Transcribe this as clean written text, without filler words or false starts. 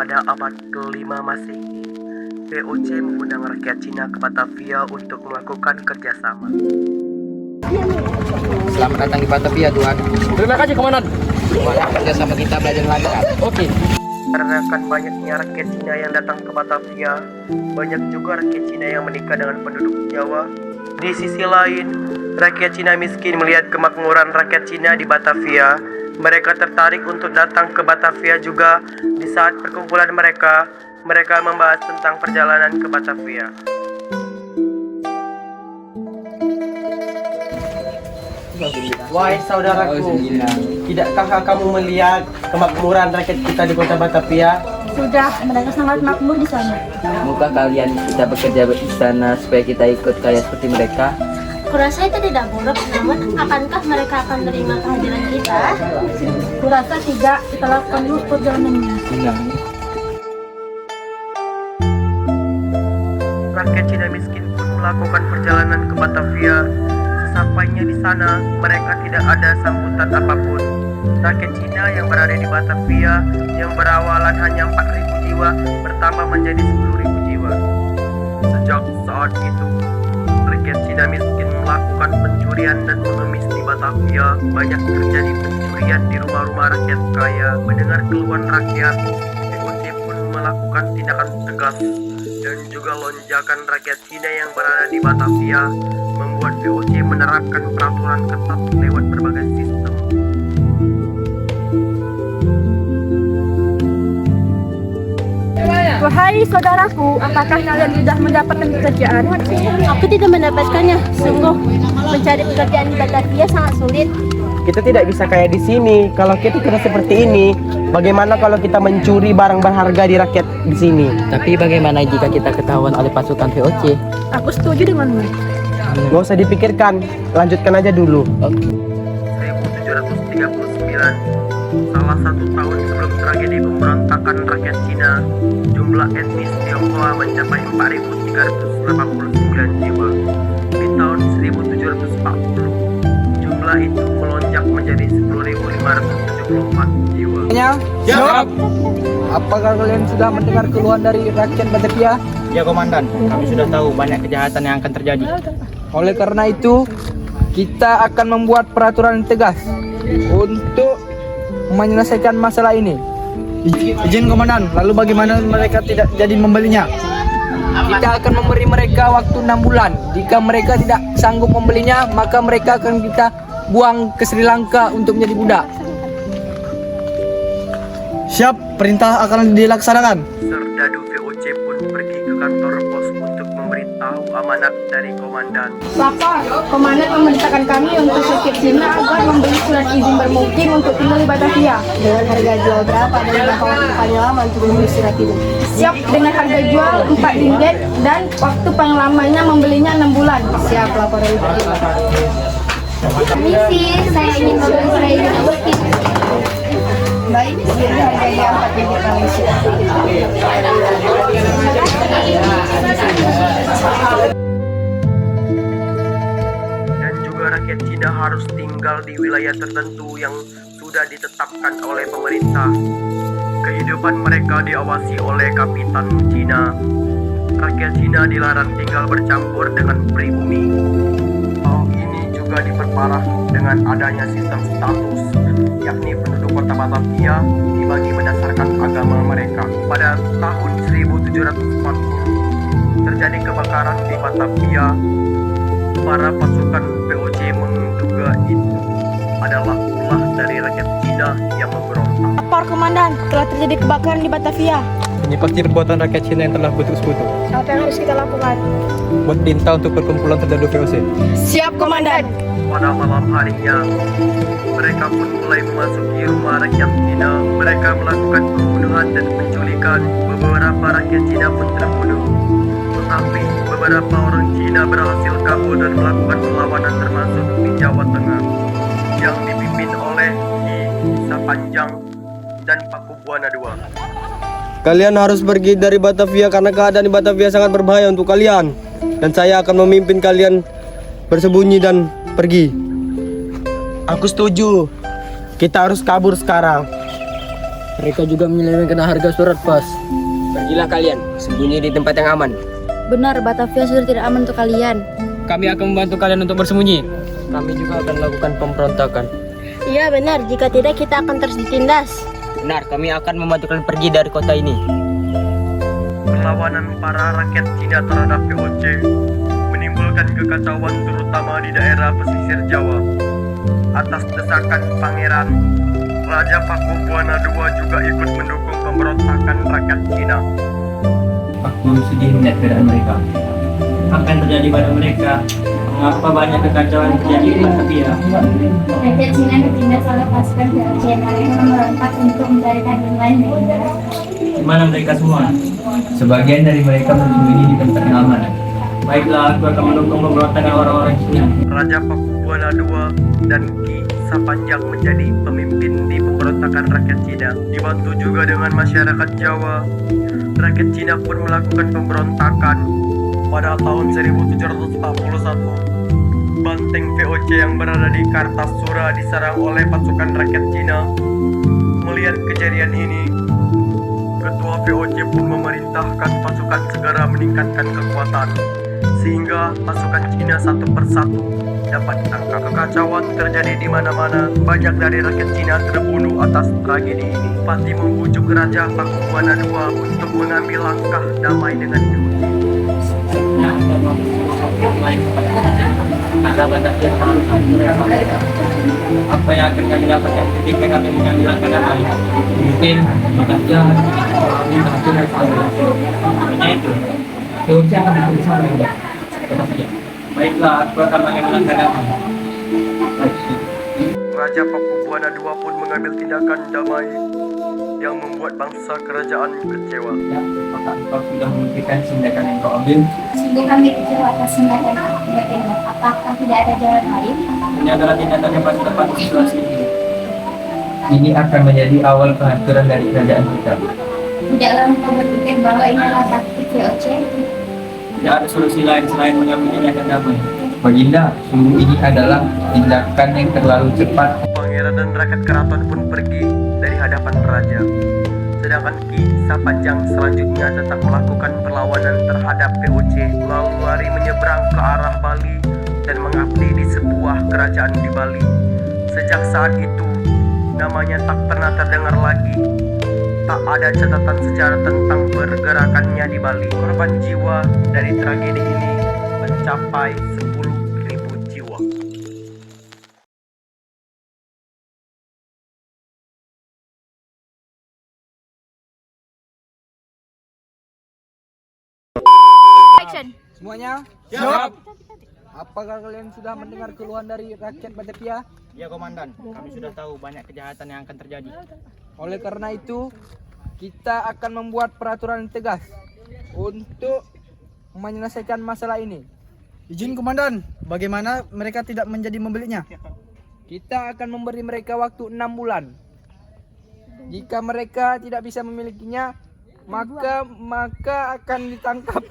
Pada abad ke-5 Masehi, VOC mengundang rakyat Cina ke Batavia untuk melakukan kerjasama. Selamat datang di Batavia, Tuhan. Terima kasih, Komandan. Semoga kerjasama kita belajar lancar. Oke. Karena akan banyaknya rakyat Cina yang datang ke Batavia, banyak juga rakyat Cina yang menikah dengan penduduk Jawa. Di sisi lain, rakyat Cina miskin melihat kemakmuran rakyat Cina di Batavia. Mereka tertarik untuk datang ke Batavia juga. Di saat perkumpulan mereka membahas tentang perjalanan ke Batavia. Wahai saudaraku, tidakkah kamu melihat kemakmuran rakyat kita di kota Batavia? Sudah, mereka sangat makmur di sana. Semoga kalian kita bekerja di sana supaya kita ikut kaya seperti mereka. Kurasa itu tidak buruk, namun akankah mereka akan menerima kehadiran kita? Kurasa tidak, kita lakukan dulu perjalanannya. Rakyat Cina miskin pun melakukan perjalanan ke Batavia. Sesampainya di sana, mereka tidak ada sambutan apapun. Rakyat Cina yang berada di Batavia yang berawalan hanya 4.000 jiwa bertambah menjadi 10.000 jiwa. Sejak saat itu, rakyat Cina miskin melakukan pencurian dan mengemis di Batavia. Banyak terjadi pencurian di rumah-rumah rakyat kaya. Mendengar keluhan rakyat, VOC pun melakukan tindakan tegas. Dan juga lonjakan rakyat Cina yang berada di Batavia membuat VOC menerapkan peraturan ketat lewat berbagai sistem. Wahai saudaraku, apakah kalian sudah mendapatkan pekerjaan? Aku tidak mendapatkannya. Sungguh, mencari pekerjaan di Batavia sangat sulit. Kita tidak bisa kayak di sini. Kalau kita tidak seperti ini, bagaimana kalau kita mencuri barang berharga di rakyat di sini? Tapi bagaimana jika kita ketahuan oleh pasukan VOC? Aku setuju denganmu. Gak usah dipikirkan, lanjutkan aja dulu. 1739, salah satu tahun sebelum tragedi pemberontakan rakyat Cina, jumlah etnis Tionghoa mencapai 4.389 jiwa. Di tahun 1740, jumlah itu melonjak menjadi 10.574 jiwa. Siap. Apakah kalian sudah mendengar keluhan dari rakyat Batavia? Ya, Komandan, kami sudah tahu banyak kejahatan yang akan terjadi. Oleh karena itu, kita akan membuat peraturan yang tegas untuk menyelesaikan masalah ini. Izin, Komandan, lalu bagaimana mereka tidak jadi membelinya? Kita akan memberi mereka waktu 6 bulan. Jika mereka tidak sanggup membelinya, maka mereka akan kita buang ke Sri Lanka untuk menjadi budak. Siap, perintah akan dilaksanakan. Serdadu VOC pun pergi ke kantor pos untuk memberitahu amanat dari komandan. Lapor, komandan memerintahkan kami untuk sakit Cina agar membeli surat izin bermukim untuk tinggal di Batavia. Dengan harga jual berapa dan berapa waktu paling lama untuk membeli surat ini? Siap, dengan harga jual 4 ringgit dan waktu paling lamanya membelinya 6 bulan. Siap, laporan diterima. Permisi, saya ingin membeli surat izin bermukim. Baik, harganya 4 ringgit Malaysia. Dan juga rakyat Cina harus tinggal di wilayah tertentu yang sudah ditetapkan oleh pemerintah. Kehidupan mereka diawasi oleh kapitan Cina. Rakyat Cina dilarang tinggal bercampur dengan pribumi. Hal ini juga diperparah dengan adanya sistem status, yakni penduduk kota Batavia dibagi berdasarkan agama mereka. Pada tahun 1740 terjadi kebakaran di Batavia. Para pasukan VOC menduga itu adalah ulah dari rakyat Cina yang memberontak. Lapor, komandan, telah terjadi kebakaran di Batavia. Ini pasti perbuatan rakyat Cina yang telah bertukus-tukus. Apa yang harus kita lakukan? Buat tinta untuk perkumpulan Serdadu VOC. Siap, komandan. Pada malam harinya, mereka pun mulai memasuki rumah rakyat Cina. Mereka melakukan pembunuhan dan penculikan. Beberapa rakyat Cina pun terbunuh. Tetapi beberapa orang Cina berhasil kabur dan melakukan perlawanan, termasuk di Jawa Tengah yang dipimpin oleh Ki Sapanjang dan Paku Buana II. Kalian harus pergi dari Batavia karena keadaan di Batavia sangat berbahaya untuk kalian. Dan saya akan memimpin kalian bersembunyi dan pergi. Aku setuju. Kita harus kabur sekarang. Mereka juga menyelewengkan harga surat pas. Pergilah kalian, sembunyi di tempat yang aman. Benar, Batavia sudah tidak aman untuk kalian. Kami akan membantu kalian untuk bersembunyi. Kami juga akan melakukan pemberontakan. Iya benar, jika tidak kita akan terus ditindas. Benar, kami akan membantu kalian pergi dari kota ini. Perlawanan para rakyat Cina terhadap VOC menimbulkan kekacauan terutama di daerah pesisir Jawa. Atas desakan pangeran, Raja Pakubuwana II juga ikut mendukung pemberontakan rakyat Cina. Aku sedih melihat keadaan mereka. Apa yang terjadi pada mereka? Mengapa banyak kekacauan terjadi di Batavia? Rakyat Cina ditindas oleh pasukan VOC. Mereka memberontak untuk mencarikan yang lain. Di mana mereka semua? Sebagian dari mereka bersembunyi di tempat yang aman. Baiklah, aku akan mendukung pemberontakan orang-orang Cina. Raja Pakubuwana II dan Ki Sapanjang menjadi pemimpin di pemberontakan rakyat Cina. Dibantu juga dengan masyarakat Jawa, rakyat Cina pun melakukan pemberontakan. Pada tahun 1741, banteng VOC yang berada di Kartasura diserang oleh pasukan rakyat Cina. Melihat kejadian ini, ketua VOC pun memerintahkan pasukan segera meningkatkan kekuatan, sehingga pasukan Cina satu persatu dapat ditangkap. Kekacauan terjadi di mana-mana. Banyak dari rakyat Cina terbunuh atas tragedi ini. Pati membujuk Raja Pakubuwana II untuk mengambil langkah damai dengan VOC. Apa yang akan kami dapatkan ketika kami mengambil langkah damai? Mungkin Batavia mengalami kehancuran sama. Hanya itu. Turki akan berusaha dengan Batavia. Baiklah, aku akan mengambil langkah damai. Raja Pakubuwana II pun mengambil tindakan damai yang membuat bangsa kerajaan kecewa. Ya, apakah engkau sudah membuktikan tindakan yang kau ambil? Sungguh kami kecewa atas tindakan yang tidak tembak. Apakah tidak ada jalan lain? Ini adalah tindakan yang paling tepat di situasi ini. Ini akan menjadi awal kehancuran dari kerajaan kita. Tidaklah engkau berpikir bahwa ini adalah taktik VOC? Tidak ada solusi lain selain mengambil tindakan damai. Baginda, sungguh ini adalah tindakan yang terlalu cepat. Pangeran dan rakyat keraton pun pergi dari hadapan raja. Sedangkan Ki Sapanjang selanjutnya tetap melakukan perlawanan terhadap VOC. Lalu lari menyeberang ke arah Bali dan mengabdi di sebuah kerajaan di Bali. Sejak saat itu, namanya tak pernah terdengar lagi. Tak ada catatan sejarah tentang pergerakannya di Bali. Korban jiwa dari tragedi ini mencapai 10.000 jiwa. Semuanya? Siap. Apakah kalian sudah mendengar keluhan dari rakyat Batavia? Ya komandan, kami sudah tahu banyak kejahatan yang akan terjadi. Oleh karena itu, kita akan membuat peraturan yang tegas untuk menyelesaikan masalah ini. Izin komandan, bagaimana mereka tidak menjadi membelinya? Kita akan memberi mereka waktu 6 bulan. Jika mereka tidak bisa memilikinya, maka akan ditangkap.